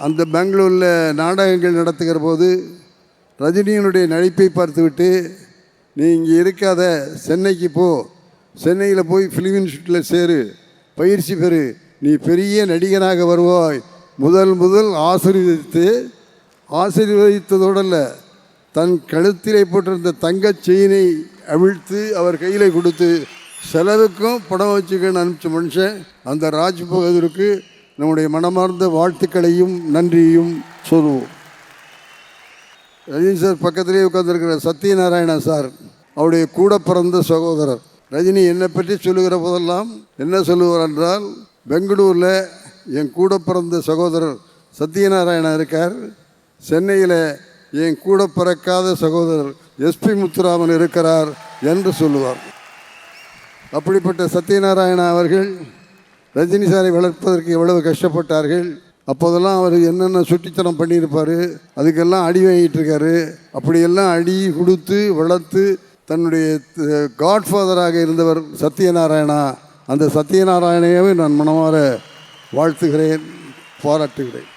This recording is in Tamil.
அந்த பெங்களூரில் நாடகங்கள் நடத்துகிற போது ரஜினியினுடைய நடிப்பை பார்த்துவிட்டு, நீ இங்கே இருக்காத, சென்னைக்கு போ, சென்னையில் போய் ஃபிலிம் இன்ஸ்டியூட்டில் சேரு, பயிற்சி பெறு, நீ பெரிய நடிகனாக வருவாய். முதல் ஆசீர்வதித்ததோடல்ல, தன் கழுத்திலே போட்டிருந்த தங்கச் செயினை அவிழ்த்து அவர் கையில் கொடுத்து செலவுக்கும் படம் வச்சுக்கன்னு அனுப்பிச்ச மனுஷன் அந்த ராஜ் பகதூருக்கு நம்முடைய மனமார்ந்த வாழ்த்துக்களையும் நன்றியையும் சொல்லுவோம். ரஜினி சார் பக்கத்திலே உட்கார்ந்துருக்கிற சத்யநாராயணா சார் அவருடைய கூட பிறந்த சகோதரர். ரஜினி என்னை பற்றி சொல்லுகிற போதெல்லாம் என்ன சொல்லுவார் என்றால், பெங்களூரில் என் கூட பிறந்த சகோதரர் சத்யநாராயணா இருக்கார், சென்னையில் என் கூட பிறக்காத சகோதரர் எஸ்பி முத்துராமன் இருக்கிறார் என்று சொல்லுவார். அப்படிப்பட்ட சத்யநாராயணா அவர்கள் ரஜினி சாரை வளர்ப்பதற்கு எவ்வளவு கஷ்டப்பட்டார்கள். அப்போதெல்லாம் அவர் என்னென்ன சுட்டித்தனம் பண்ணியிருப்பார், அதுக்கெல்லாம் அடி வாங்கிட்டு இருக்காரு. அப்படியெல்லாம் அடி கொடுத்து வளர்த்து தன்னுடைய காட்ஃபாதராக இருந்தவர் சத்யநாராயணா. அந்த சத்யநாராயணையவே நான் மனமாற வாழ்த்துகிறேன், பாராட்டுகிறேன்.